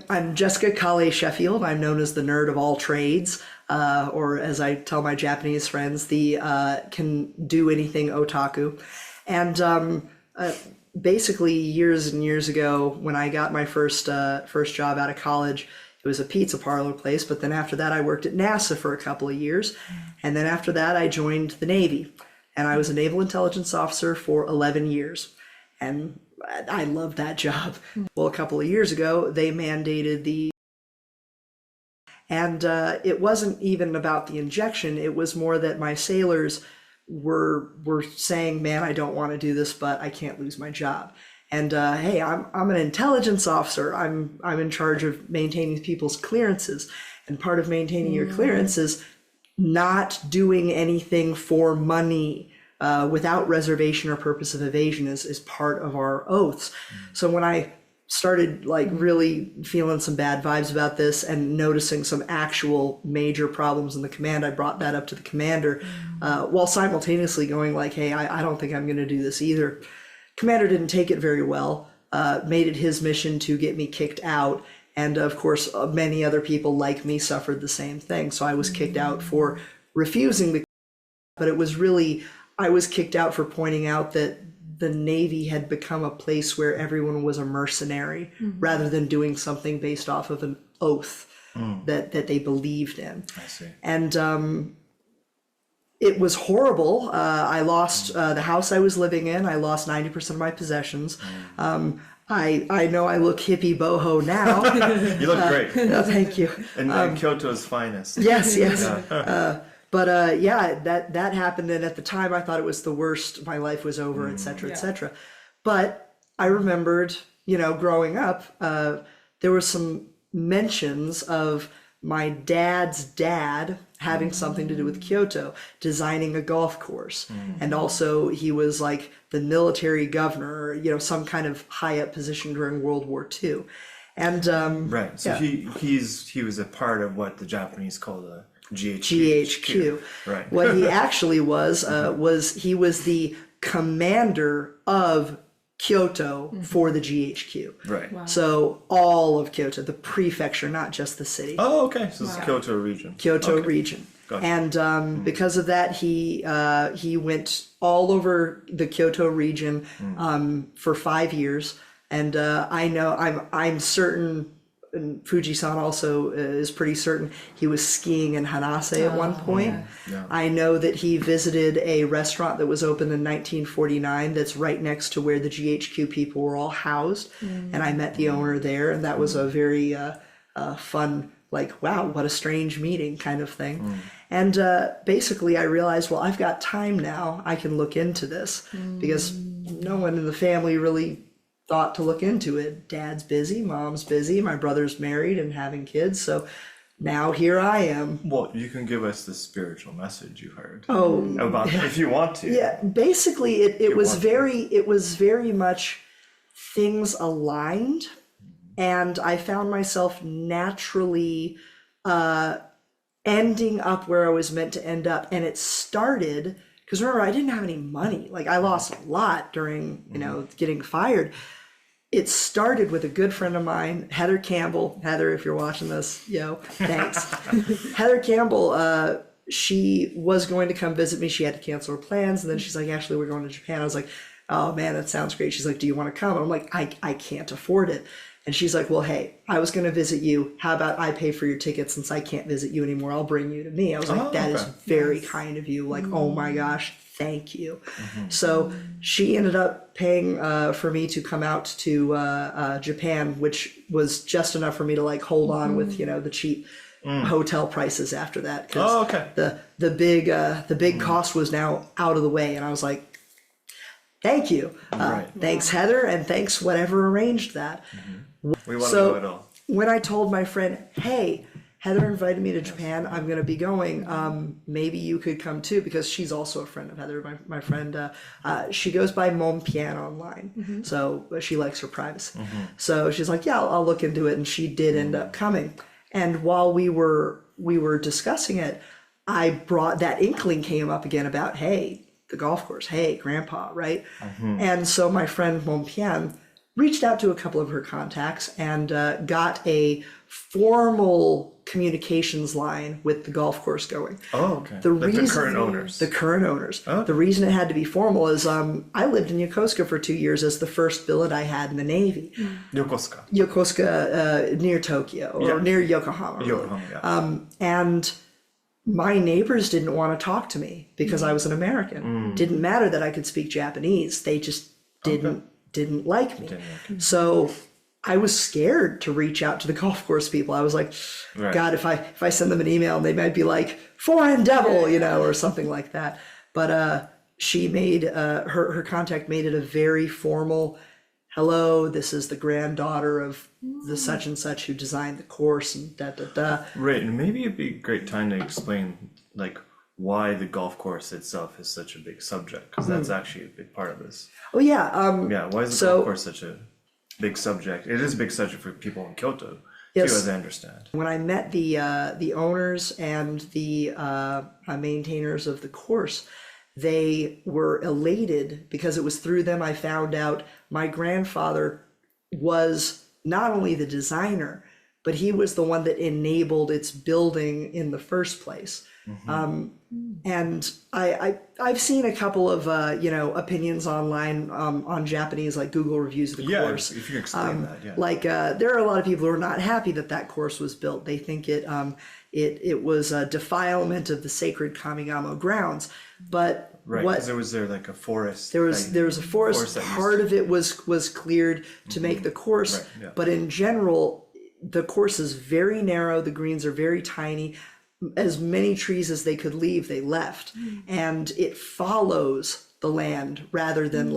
I'm Jessica Kale Sheffield. I'm known as the nerd of all trades, or as I tell my Japanese friends, the can do anything otaku. And basically, years and years ago, when I got my first job out of college, it was a pizza parlor place. But then after that, I worked at NASA for a couple of years, and then after that, I joined the Navy, and I was a naval intelligence officer for 11 years, and I loved that job. Well, a couple of years ago, they mandated and it wasn't even about the injection. It was more that my sailors were saying, man, I don't want to do this, but I can't lose my job. And hey, I'm an intelligence officer. I'm in charge of maintaining people's clearances. And part of maintaining your clearance is not doing anything for money. Without reservation or purpose of evasion is part of our oaths. So when I started like really feeling some bad vibes about this and noticing some actual major problems in the command, I brought that up to the commander while simultaneously going like, hey, I don't think I'm going to do this either. Commander didn't take it very well, made it his mission to get me kicked out. And of course, many other people like me suffered the same thing. So I was kicked out for refusing but it was really, I was kicked out for pointing out that the Navy had become a place where everyone was a mercenary rather than doing something based off of an oath that they believed in. I see. And it was horrible. I lost the house I was living in. I lost 90% of my possessions. I know I look hippie boho now. You look great. No, thank you. And Kyoto's finest. Yes, yes. Yeah. But yeah, that happened, and at the time I thought it was the worst. My life was over, et cetera, et cetera. But I remembered, growing up, there were some mentions of my dad's dad having something to do with Kyoto, designing a golf course, and also he was like the military governor, some kind of high up position during World War II, and right. So yeah. he was a part of what the Japanese call the GHQ. Right. What he actually was he was the commander of Kyoto for the GHQ. Right. Wow. So all of Kyoto, the prefecture, not just the city. Oh, okay. So it's Kyoto region. Kyoto region. Gotcha. And because of that, he went all over the Kyoto region for 5 years. And I know I'm certain. And Fuji-san also is pretty certain he was skiing in Hanase at one point. Yeah. I know that he visited a restaurant that was opened in 1949 that's right next to where the GHQ people were all housed. And I met the owner there, and that was a very fun, like, wow, what a strange meeting kind of thing. And basically I realized, well, I've got time now. I can look into this because no one in the family really thought to look into it. Dad's busy, mom's busy, my brother's married and having kids, so now here I am. Well, you can give us the spiritual message you heard. Oh, about if you want to. Yeah, basically it was very much things aligned, and I found myself naturally ending up where I was meant to end up. And it started because remember, I didn't have any money. Like I lost a lot during, getting fired. It started with a good friend of mine, Heather Campbell. Heather, if you're watching this, thanks. Heather Campbell, she was going to come visit me. She had to cancel her plans. And then she's like, actually, we're going to Japan. I was like, oh man, that sounds great. She's like, do you want to come? And I'm like, I can't afford it. And she's like, well, hey, I was going to visit you. How about I pay for your ticket since I can't visit you anymore? I'll bring you to me. I was like, that is very kind of you. Like, oh my gosh, thank you. So she ended up paying for me to come out to Japan, which was just enough for me to like hold on with, the cheap hotel prices after that. Cause the big cost was now out of the way. And I was like, thank you. Thanks, Heather. And thanks whatever arranged that. We want to know it all. When I told my friend, hey, Heather invited me to Japan, I'm going to be going. Maybe you could come too, because she's also a friend of Heather, my friend. She goes by Mom Pian online, so she likes her privacy. So she's like, yeah, I'll look into it. And she did end up coming. And while we were discussing it, I brought that inkling came up again about, hey, the golf course, hey, grandpa, right? And so my friend Mom Pian reached out to a couple of her contacts and got a formal communications line with the golf course going. Oh, okay. The Like reason, the current owners. The current owners. Oh. The reason it had to be formal is I lived in Yokosuka for 2 years as the first billet I had in the Navy. Yokosuka. Yokosuka, near Tokyo, or near Yokohama. Really. Yokohama, yeah. And my neighbors didn't want to talk to me because I was an American. Didn't matter that I could speak Japanese. They just didn't like me. So I was scared to reach out to the golf course people. I was like, God, if I send them an email, they might be like, foreign devil, you know, or something like that. But she made, her contact made it a very formal, hello, this is the granddaughter of the such and such who designed the course and da. Right, and maybe it'd be a great time to explain like why the golf course itself is such a big subject, because that's actually a big part of this. Oh yeah. Yeah, why is the golf course such a big subject? It is a big subject for people in Kyoto, too, as I understand. When I met the owners and the maintainers of the course, they were elated because it was through them I found out my grandfather was not only the designer, but he was the one that enabled its building in the first place. And I've seen a couple of opinions online on Japanese, like Google reviews of the course. If you explain that, yeah. Like there are a lot of people who are not happy that course was built. They think it was a defilement of the sacred Kamigamo grounds. But because there was like a forest. There was a forest. Part of it was cleared to make the course, but in general, the course is very narrow. The greens are very tiny. As many trees as they could leave, they left, and it follows the land rather than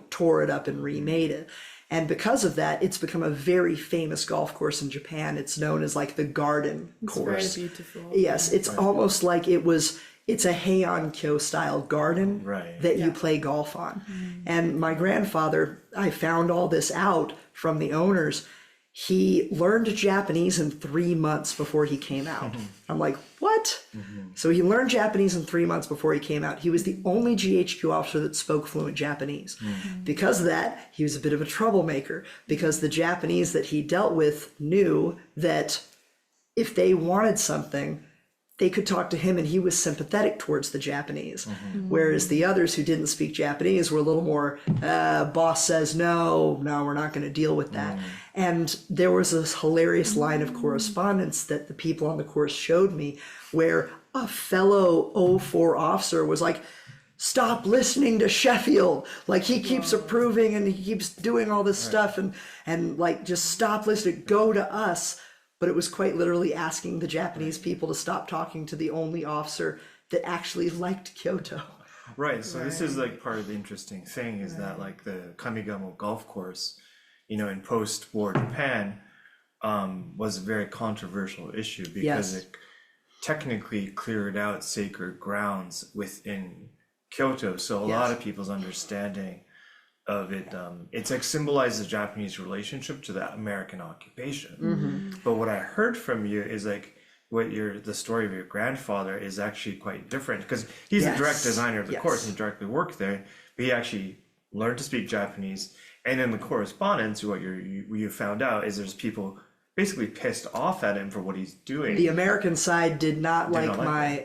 tore it up and remade it. And because of that, it's become a very famous golf course in Japan. It's known as like the garden course. It's very beautiful. Yes, it's almost like it's a Heian-kyo style garden that you play golf on. And my grandfather, I found all this out from the owners. He learned Japanese in 3 months before he came out. I'm like, what? So he learned Japanese in 3 months before he came out. He was the only GHQ officer that spoke fluent Japanese. Because of that, he was a bit of a troublemaker, because the Japanese that he dealt with knew that if they wanted something, they could talk to him and he was sympathetic towards the Japanese. Whereas the others who didn't speak Japanese were a little more, boss says no, we're not going to deal with that. And there was this hilarious line of correspondence that the people on the course showed me where a fellow 04 officer was like, stop listening to Sheffield. Like he keeps approving and he keeps doing all this stuff and like, just stop listening, go to us. But it was quite literally asking the Japanese people to stop talking to the only officer that actually liked Kyoto. Right, so this is like part of the interesting thing is that like the Kamigamo golf course, in post-war Japan, was a very controversial issue because it technically cleared out sacred grounds within Kyoto. So a lot of people's understanding of it, it's like symbolizes the Japanese relationship to the American occupation. But what I heard from you is like the story of your grandfather is actually quite different, because he's the direct designer of the course and he directly worked there, but he actually learned to speak Japanese. And in the correspondence, what you found out is there's people basically pissed off at him for what he's doing. The American side did not like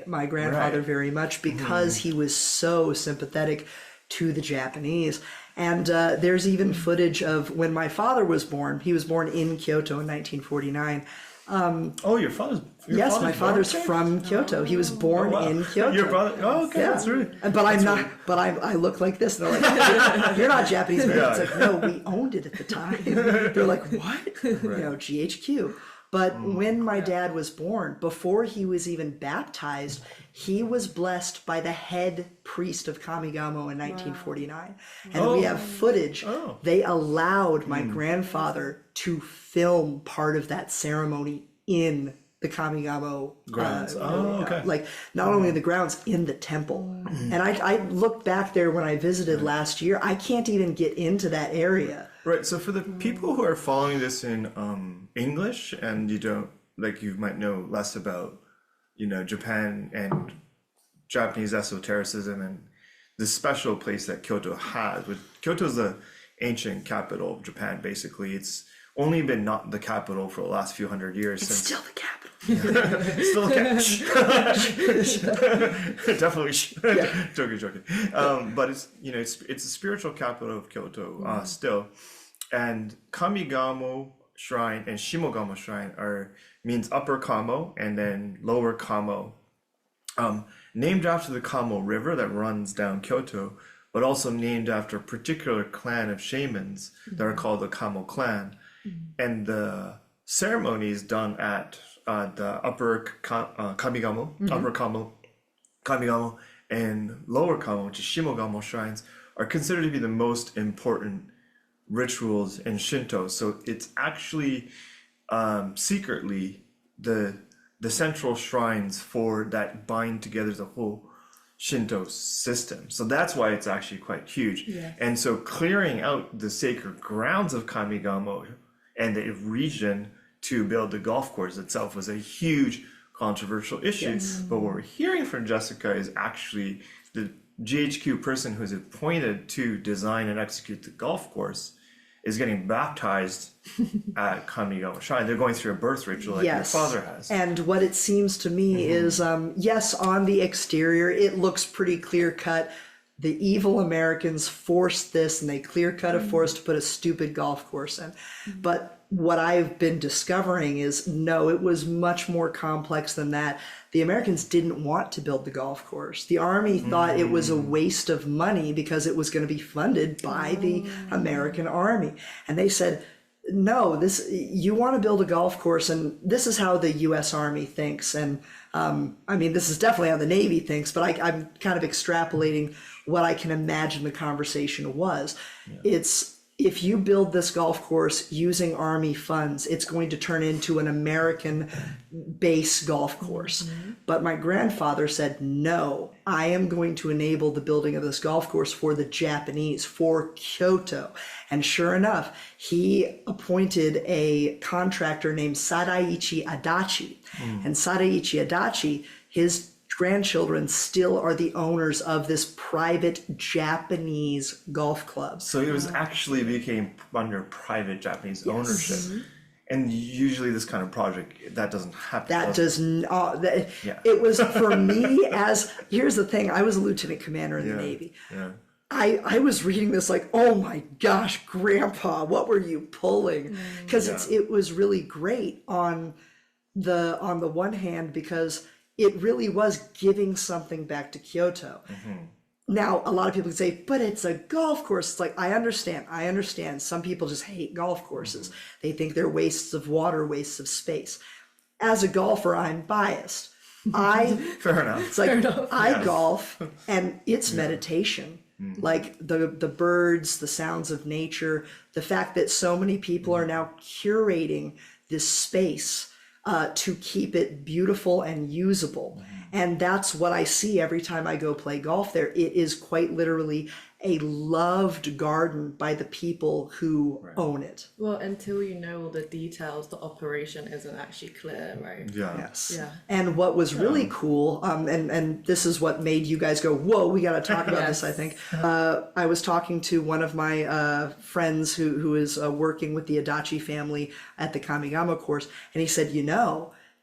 my grandfather very much because he was so sympathetic to the Japanese. And there's even footage of when my father was born. He was born in Kyoto in 1949. Your father's yes, my father's from Kyoto. He was born in Kyoto. Your brother? Oh, okay, that's right. But I'm not. But I look like this, and they're like, "You're not Japanese American." It's like, no, we owned it at the time. They're like, "What?" GHQ. But when my dad was born, before he was even baptized, he was blessed by the head priest of Kamigamo in 1949. And we have footage. They allowed my grandfather to film part of that ceremony in the Kamigamo grounds. Like not only the grounds, in the temple. And I looked back there when I visited last year. I can't even get into that area. Right. So for the people who are following this in English and you might know less about, Japan and Japanese esotericism and the special place that Kyoto has. Kyoto is ancient capital of Japan, basically. It's only been not the capital for the last few hundred years. It's still the capital. Still a definitely joking. But it's, you know, it's the spiritual capital of Kyoto still, and Kamigamo Shrine and Shimogamo Shrine means upper Kamo and then lower Kamo, named after the Kamo River that runs down Kyoto, but also named after a particular clan of shamans that are called the Kamo clan, and the ceremonies done at the upper Kamigamo, upper Kamigamo, and lower Kamo, which is Shimogamo shrines, are considered to be the most important rituals in Shinto. So it's actually secretly the central shrines for that bind together the whole Shinto system. So that's why it's actually quite huge. Yes. And so clearing out the sacred grounds of Kamigamo and the region to build the golf course itself was a huge controversial issue. Yes. But what we're hearing from Jessica is actually the GHQ person who's appointed to design and execute the golf course is getting baptized at Kamigamo Shrine. They're going through a birth ritual like your father has. And what it seems to me is, yes, on the exterior, it looks pretty clear cut. The evil Americans forced this and they clear cut a force to put a stupid golf course in. But what I've been discovering is no, it was much more complex than that. The Americans didn't want to build the golf course. The Army thought it was a waste of money because it was going to be funded by the American Army. And they said, no, you want to build a golf course, and this is how the U.S. Army thinks. And I mean, this is definitely how the Navy thinks, but I'm kind of extrapolating what I can imagine the conversation was. It's, if you build this golf course using Army funds, it's going to turn into an American base golf course. But my grandfather said, no, I am going to enable the building of this golf course for the Japanese, for Kyoto. And sure enough, he appointed a contractor named Sadaichi Adachi. And Sadaichi Adachi, his grandchildren still are the owners of this private Japanese golf club. So it was actually became under private Japanese ownership. And usually this kind of project, that doesn't happen. That does not, it was for me as, here's the thing, I was a lieutenant commander in the Navy. I was reading this like, oh my gosh, Grandpa, what were you pulling? Because it was really great on the one hand, because it really was giving something back to Kyoto. Now, a lot of people can say, but it's a golf course. It's like, I understand. Some people just hate golf courses. They think they're wastes of water, wastes of space. As a golfer, I'm biased. Fair enough. It's like, I golf and it's meditation. Like the birds, the sounds of nature, the fact that so many people are now curating this space to keep it beautiful and usable. And that's what I see every time I go play golf there. It is quite literally a loved garden by the people who own it. Well, until you know all the details, the operation isn't actually clear, right? Yes. Yeah. And what was really cool, and this is what made you guys go, whoa, we got to talk about this, I think. I was talking to one of my friends who is working with the Adachi family at the Kamigamo course, and he said,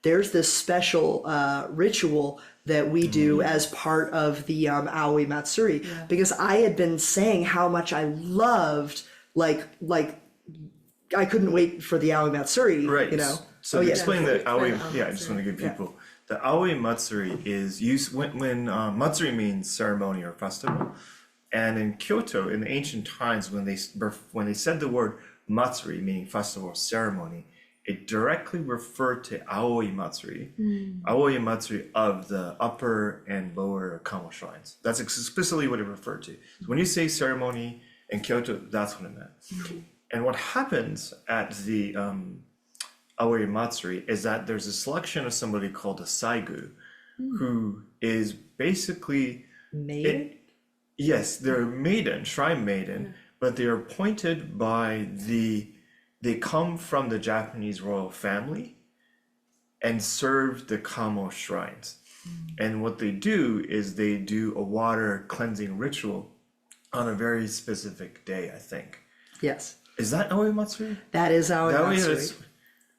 there's this special ritual that we do as part of the Aoi Matsuri, because I had been saying how much I loved, like I couldn't wait for the Aoi Matsuri, Right. So explain the Aoi, I just want to give people, the Aoi Matsuri is used when Matsuri means ceremony or festival. And in Kyoto, in the ancient times, when they said the word Matsuri, meaning festival or ceremony, it directly referred to Aoi Matsuri, Aoi Matsuri of the upper and lower Kamo shrines. That's explicitly what it referred to. So when you say ceremony in Kyoto, that's what it meant. And what happens at the Aoi Matsuri is that there's a selection of somebody called a Saigu, who is basically... Maiden? Yes, they're a maiden, shrine maiden, but they're appointed by they come from the Japanese royal family and serve the Kamo shrines. And what they do is they do a water cleansing ritual on a very specific day, I think. Yes, Is that Aoi Matsuri? that is Aoi That way Matsuri. it's,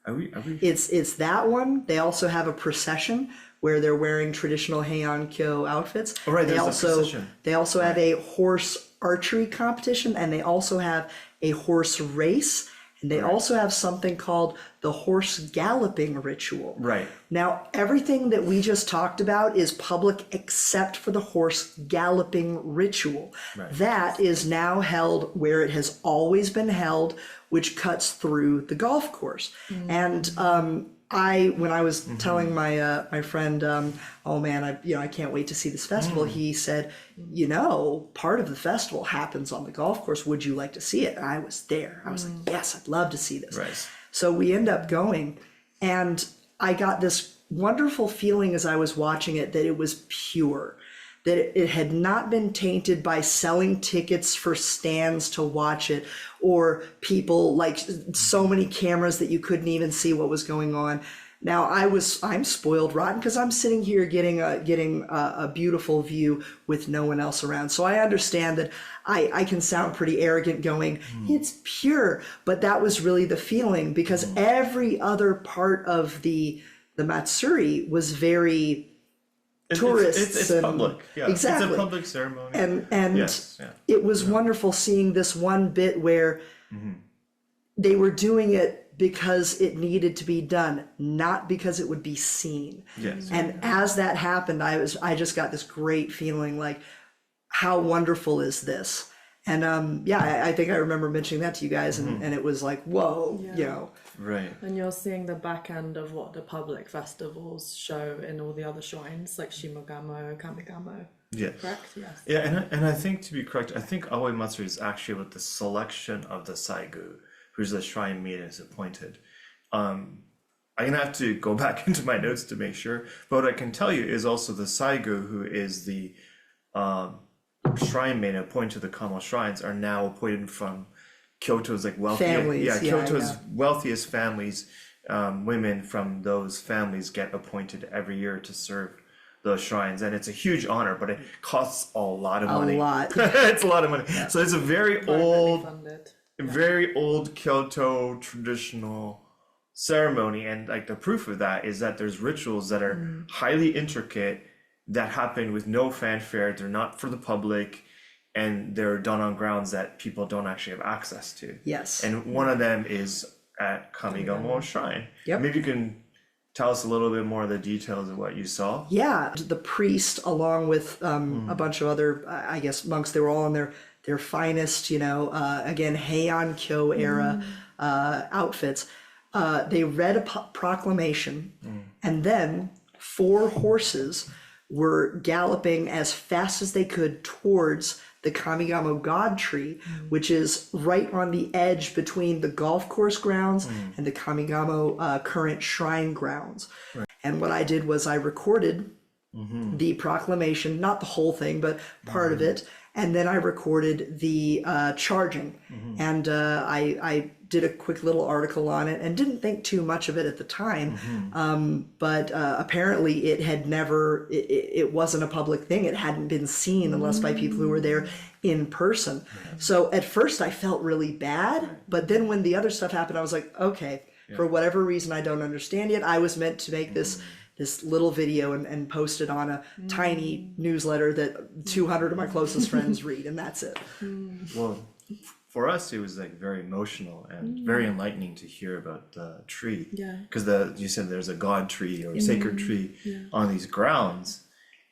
are we? It's that one. They also have a procession where they're wearing traditional Heian-kyo outfits. Oh, right, They there's a also procession. they also have a horse archery competition, and they also have a horse race, and they also have something called the horse galloping ritual. Right. Now, everything that we just talked about is public except for the horse galloping ritual. Right. That is now held where it has always been held, which cuts through the golf course. And when I was telling my my friend, oh man, I can't wait to see this festival. He said, part of the festival happens on the golf course. Would you like to see it? And I was there. I was like, yes, I'd love to see this. Right. So we end up going, and I got this wonderful feeling as I was watching it that it was pure, that it had not been tainted by selling tickets for stands to watch it, or people like so many cameras that you couldn't even see what was going on. Now I'm spoiled rotten because I'm sitting here getting a beautiful view with no one else around. So I understand that I can sound pretty arrogant going, it's pure, but that was really the feeling, because every other part of the Matsuri was very tourists. It's and, public. Yeah. Exactly. It's a public ceremony. And Yes, yeah. it was wonderful seeing this one bit where they were doing it because it needed to be done, not because it would be seen. Yes. And as that happened, I just got this great feeling like, how wonderful is this? And I think I remember mentioning that to you guys, and it was like, whoa, Right. And you're seeing the back end of what the public festivals show in all the other shrines, like Shimogamo, Kamigamo. Yeah. Correct? Yes. Yeah, and I think, to be correct, I think Aoi Matsuri is actually with the selection of the Saigu, who's the shrine maiden is appointed. I'm gonna have to go back into my notes to make sure, but what I can tell you is also the Saigu, who is the shrine maiden appointed to the Kamo shrines, are now appointed from Kyoto's wealthiest Families, Kyoto's wealthiest families. Women from those families get appointed every year to serve those shrines, and it's a huge honor, but it costs a lot of money. A lot. It's a lot of money. So it's a very Privately funded. very old Kyoto traditional ceremony, and the proof of that is that there's rituals that are highly intricate that happen with no fanfare. They're not for the public, and they're done on grounds that people don't actually have access to. Yes. And one of them is at Kamigamo Shrine. Yep. Maybe you can tell us a little bit more of the details of what you saw. Yeah, the priest, along with a bunch of other, I guess, monks, they were all in their finest, again, Heian-kyo era outfits. They read a proclamation, and then 4 horses were galloping as fast as they could towards the Kamigamo God tree, which is right on the edge between the golf course grounds and the Kamigamo current shrine grounds. Right. And what I did was I recorded the proclamation, not the whole thing, but part of it. And then I recorded the charging. And I did a quick little article on it and didn't think too much of it at the time. But apparently it had never, it wasn't a public thing. It hadn't been seen unless by people who were there in person. So at first I felt really bad, but then when the other stuff happened, I was like, okay, for whatever reason I don't understand yet, I was meant to make this little video and post it on a tiny newsletter that 200 of my closest friends read, and that's it. Well, for us, it was very emotional and very enlightening to hear about the tree. Yeah. Because you said there's a god tree or sacred tree on these grounds,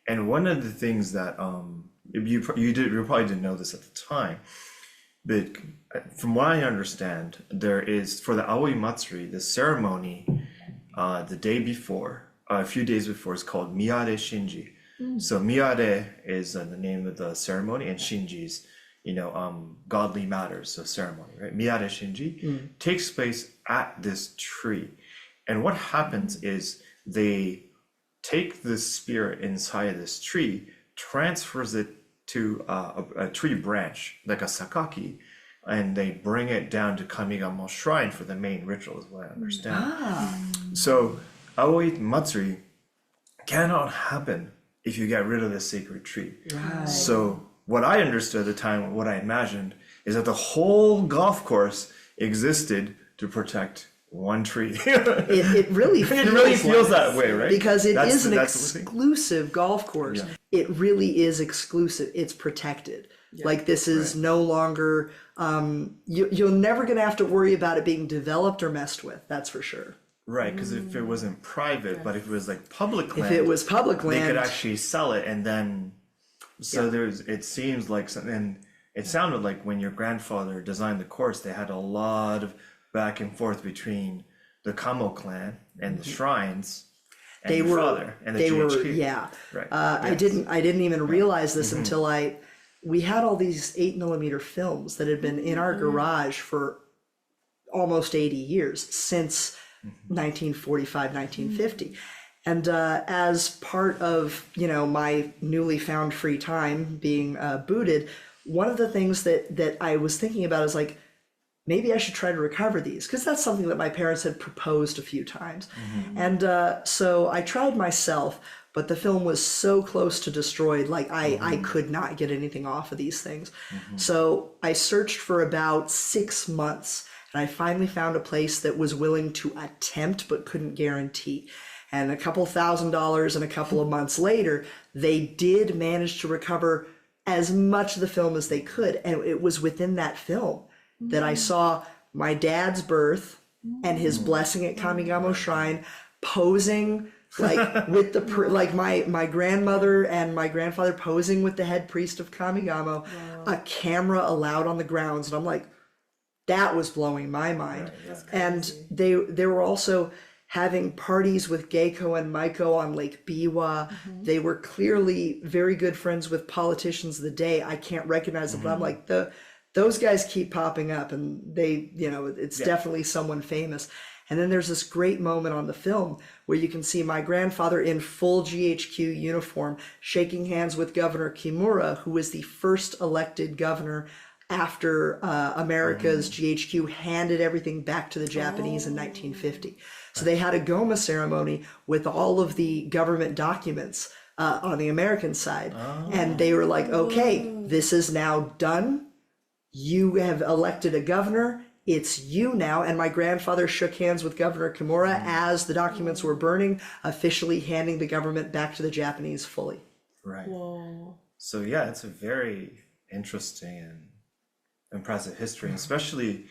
and one of the things that you probably didn't know this at the time, but from what I understand, there is for the Aoi Matsuri, the ceremony, the day before. A few days before is called Miare Shinji. So Miare is the name of the ceremony, and Shinji is, godly matters, so ceremony, right? Miare Shinji takes place at this tree. And what happens is they take the spirit inside this tree, transfers it to a tree branch, like a sakaki, and they bring it down to Kamigamo Shrine for the main ritual, is what I understand. So Aoi Matsuri cannot happen if you get rid of the sacred tree. Right. So what I understood at the time, what I imagined, is that the whole golf course existed to protect one tree. It really It really feels like that way, right? because it That's is an that's the thing. exclusive golf course. Yeah. It really is exclusive. It's protected. Like this is no longer, you're never going to have to worry about it being developed or messed with. That's for sure. Right, because if it wasn't private, but if it was like public land, If it was public they could land, actually sell it, and then so it seems like something. And it sounded like when your grandfather designed the course, they had a lot of back and forth between the Kamo clan and the shrines. And they your were, father and the they were, GHQ. yeah. Right. I Yes. didn't even realize this until we had all these 8mm films that had been in our garage for almost 80 years, since 1945, 1950. And as part of, my newly found free time being booted, one of the things that I was thinking about is like, maybe I should try to recover these, because that's something that my parents had proposed a few times. And so I tried myself, but the film was so close to destroyed, like I could not get anything off of these things. So I searched for about 6 months, and I finally found a place that was willing to attempt but couldn't guarantee. And a couple $1,000s and a couple of months later, they did manage to recover as much of the film as they could. And it was within that film that I saw my dad's birth and his blessing at Kamigamo Shrine, posing like with the like my grandmother and my grandfather posing with the head priest of Kamigamo, a camera allowed on the grounds, and I'm like, that was blowing my mind. And they were also having parties with Geiko and Maiko on Lake Biwa. They were clearly very good friends with politicians of the day. I can't recognize them, but I'm like, those guys keep popping up, and they, it's definitely someone famous. And then there's this great moment on the film where you can see my grandfather in full GHQ uniform shaking hands with Governor Kimura, who was the first elected governor after America's GHQ handed everything back to the Japanese in 1950. So they had a Goma ceremony with all of the government documents on the American side. And they were like, okay, this is now done. You have elected a governor. It's you now. And my grandfather shook hands with Governor Kimura as the documents were burning, officially handing the government back to the Japanese fully. Right. Whoa. So yeah, it's a very interesting and impressive history, and especially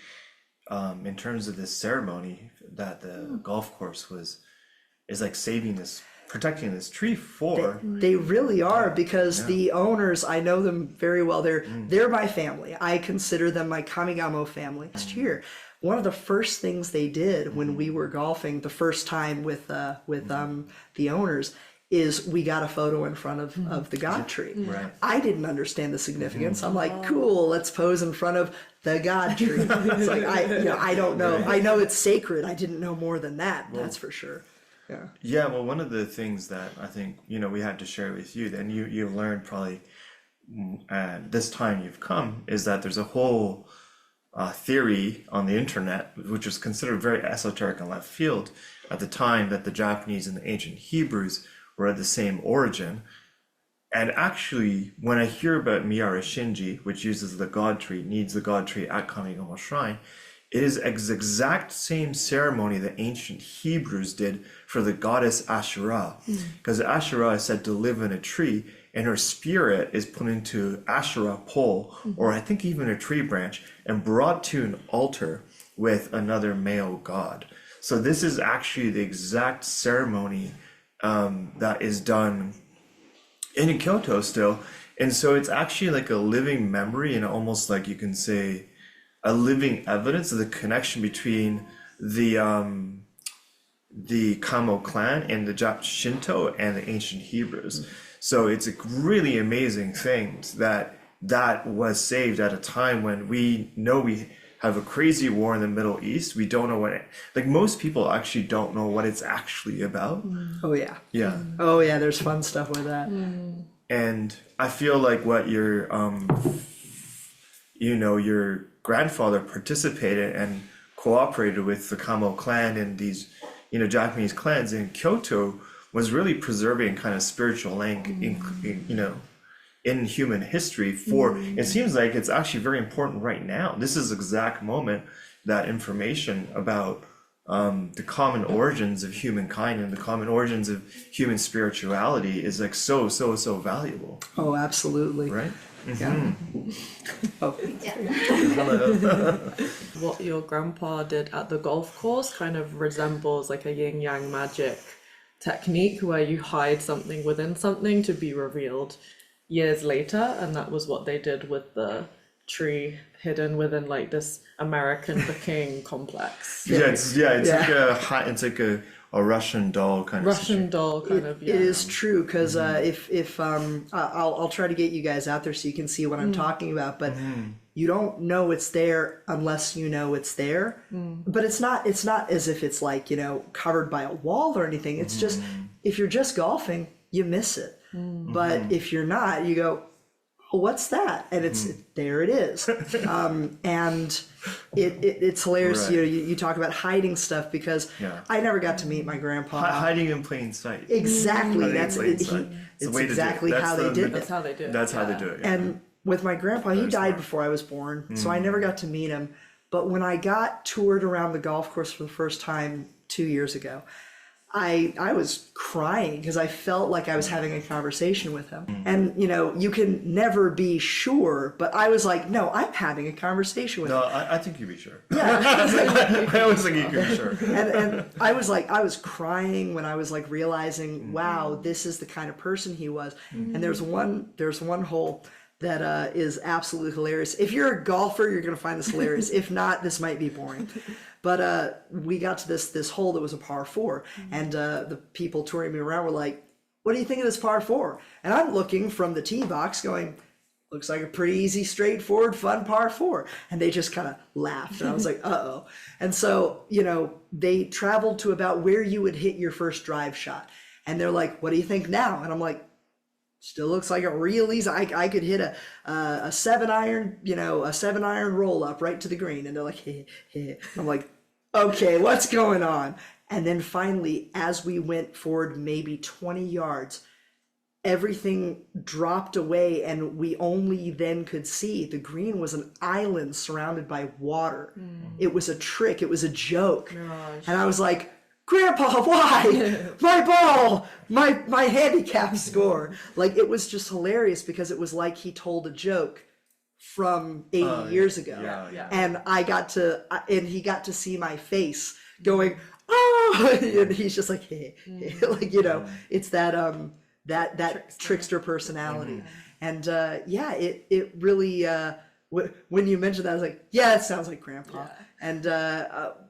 in terms of this ceremony that the golf course is like protecting this tree for. They really are, because the owners, I know them very well. They're my family. I consider them my Kamigamo family. Last year, one of the first things they did when we were golfing the first time with the owners is we got a photo in front of the God tree. Right. I didn't understand the significance. I'm like, cool, let's pose in front of the God tree. It's like, I don't know. I know it's sacred. I didn't know more than that. That's for sure. Yeah. Yeah, well, one of the things that I think, we had to share with you, and you learned probably this time you've come, is that there's a whole theory on the internet, which was considered very esoteric and left field at the time, that the Japanese and the ancient Hebrews were of the same origin. And actually, when I hear about Miare Shinji, which uses the god tree, needs the god tree at Kamigamo Shrine, it is the exact same ceremony that ancient Hebrews did for the goddess Asherah. Because Asherah is said to live in a tree, and her spirit is put into Asherah pole, or I think even a tree branch, and brought to an altar with another male god. So this is actually the exact ceremony that is done in Kyoto still. And so it's actually like a living memory, and almost like you can say a living evidence of the connection between the Kamo clan and the Shinto and the ancient Hebrews. So it's a really amazing thing that was saved at a time when we know we have a crazy war in the Middle East. We don't know like most people actually don't know what it's actually about. Oh yeah. Yeah. Oh yeah, there's fun stuff with that. And I feel like what your grandfather participated and cooperated with the Kamo clan and these, Japanese clans in Kyoto was really preserving kind of spiritual link, in human history for, it seems like it's actually very important right now. This is the exact moment that information about the common origins of humankind and the common origins of human spirituality is like so valuable, Oh, absolutely. right? Yeah. Oh, What your grandpa did at the golf course kind of resembles like a yin yang magic technique where you hide something within something to be revealed years later, and that was what they did with the tree hidden within like this American the King complex. It's like a Russian doll kind of Russian doll kind of, yeah. It is true, because if I'll try to get you guys out there so you can see what I'm talking about, but you don't know it's there unless you know it's there. But it's not as if it's like, you know, covered by a wall or anything. It's just, if you're just golfing, you miss it. But if you're not, you go, oh, what's that? And there it is. And it's hilarious. Right. You know, you talk about hiding stuff, because I never got to meet my grandpa. hiding in plain sight. Exactly. Hiding in That's plain it. sight. It's the way to do it. Exactly That's how they did That's it. how they do it. That's how they do it. Yeah. And with my grandpa, he Very died smart. before I was born, so I never got to meet him. But when I got toured around the golf course for the first time 2 years ago, I was crying because I felt like I was having a conversation with him. And, you know, you can never be sure, but I was like, no, I'm having a conversation with him. No, I think you'd be sure. Yeah. I always think you could be sure. And I was crying when I was like realizing, wow, this is the kind of person he was. And there's one hole that is absolutely hilarious. If you're a golfer, you're gonna find this hilarious. If not, this might be boring. But we got to this hole that was a par 4, and the people touring me around were like, "What do you think of this par 4?" And I'm looking from the tee box, going, "Looks like a pretty easy, straightforward, fun par 4." And they just kind of laughed, and I was like, "Uh-oh." And so, you know, they traveled to about where you would hit your first drive shot, and they're like, "What do you think now?" And I'm like, still looks like a real easy. I could hit a 7-iron, you know, a 7-iron roll up right to the green. And they're like, hey, hey. I'm like, okay, what's going on? And then finally, as we went forward maybe 20 yards, everything dropped away, and we only then could see the green was an island surrounded by water. It was a trick. It was a joke. Mirage. And I was like, Grandpa, why? My ball, my handicap score. Like, it was just hilarious because it was like he told a joke from 80 years ago. Yeah. And and he got to see my face going, oh, and he's just like, hey, hey. Like, you know, it's that trickster personality. And it really, when you mentioned that, I was like, yeah, it sounds like Grandpa. And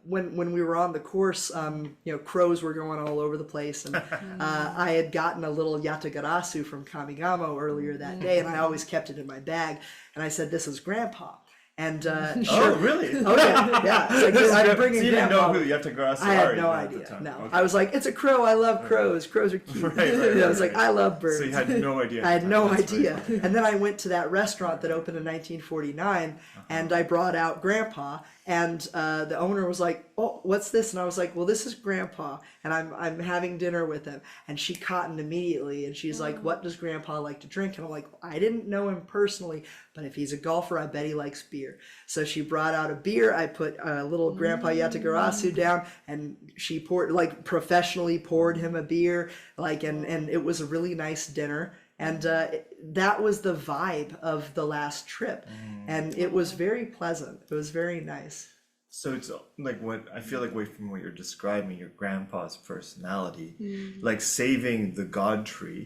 when we were on the course, you know, crows were going all over the place, and I had gotten a little yatagarasu from Kamigamo earlier that day, and I always kept it in my bag. And I said, "This is Grandpa." And Oh, sure. really? Oh yeah. It's like, I'm bringing So you didn't know Grandpa. who Yatagarasu I had are no at the idea. time. No, Okay. I was like, it's a crow. I love crows. Crows are cute. Right, I was like, right. I love birds. So you had no idea. I had no That's very idea. And then I went to that restaurant that opened in 1949, and I brought out Grandpa, and the owner was like, "Oh, what's this?" And I was like, "Well, this is Grandpa, and I'm having dinner with him." And she cottoned immediately, and she's like, "What does Grandpa like to drink?" And I'm like, "I didn't know him personally, but if he's a golfer, I bet he likes beer." So she brought out a beer. I put a little Grandpa Yatagarasu down, and she professionally poured him a beer, and it was a really nice dinner. And that was the vibe of the last trip. And it was very pleasant. It was very nice. So it's like what I feel like, from what you're describing, your grandpa's personality, like saving the god tree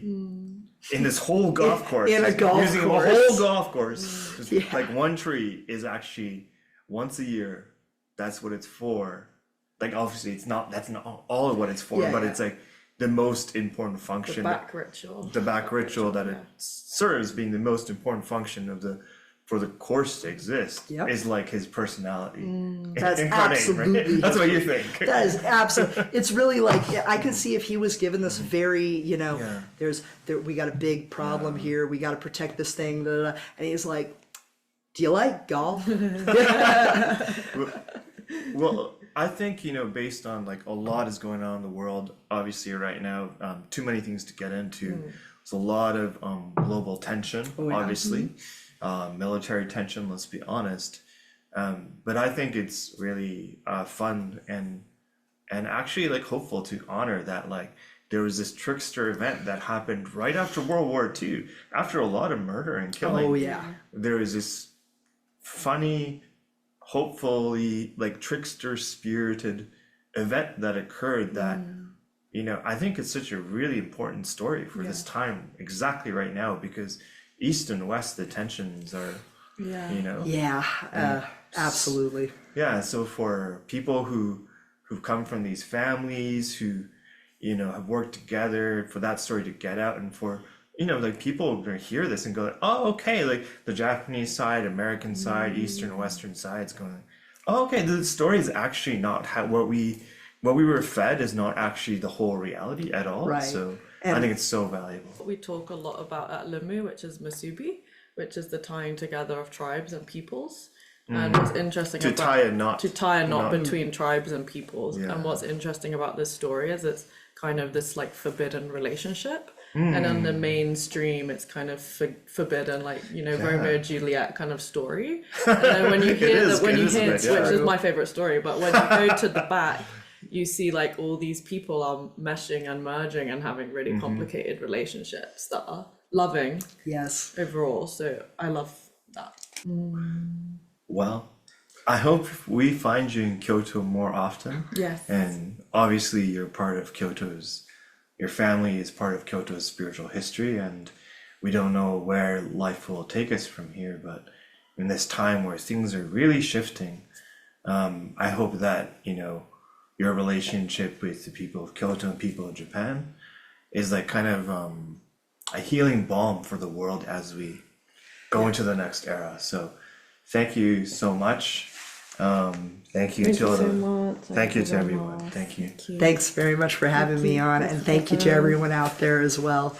in this whole golf course, in a golf using course. a whole golf course. Just Yeah. Like one tree is actually once a year. That's what it's for. Like obviously, that's not all of what it's for, Yeah, but yeah. it's like the most important The function. back ritual. The back ritual that it serves, being the most important function for the course to exist, Yep. is like his personality. That's Incarnate, absolutely right? That's what you think. That is absolutely. It's really like, I could see if he was given this very, you know, Yeah. we got a big problem here. We got to protect this thing. Da, da, da. And he's like, "Do you like golf?" Well, I think, you know, based on like a lot is going on in the world, obviously right now, too many things to get into. There's a lot of global tension, yeah. obviously, military tension, let's be honest. But I think it's really fun and actually like hopeful to honor that like there was this trickster event that happened right after World War II, after a lot of murder and killing. Oh yeah. There was this funny, hopefully like trickster spirited event that occurred that you know, I think it's such a really important story for this time exactly right now, because East and West, the tensions are, you know. Yeah, absolutely. Yeah, so for people who've come from these families who, you know, have worked together for that story to get out, and for, you know, like people are gonna hear this and go, like, oh, okay, like the Japanese side, American side, Eastern, Western sides going, oh, okay, the story is actually not how what we were fed is not actually the whole reality at all. Right. So And- I think it's so valuable. We talk a lot about at Limu, which is Masubi, which is the tying together of tribes and peoples. And what's interesting To about tie a knot. to tie a knot between tribes and peoples. Yeah. And what's interesting about this story is it's kind of this like forbidden relationship. And on the mainstream, it's kind of forbidden, like, you know, Romeo and Juliet kind of story. And then when you hear is, when it you is a hear, bit, yeah. which is my favorite story, but when you go to the back, you see like all these people are meshing and merging and having really complicated relationships that are loving Yes. overall. So I love that. Well, I hope we find you in Kyoto more often. Yes. And obviously you're part of your family is part of Kyoto's spiritual history, and we don't know where life will take us from here, but in this time where things are really shifting, I hope that, you know, your relationship with the people of Kyoto and people of Japan is like kind of a healing balm for the world as we go into the next era. So thank you so much. Thank you to all the, thank you to everyone. Thank you. Thanks very much for having me on, and thank you to everyone out there as well.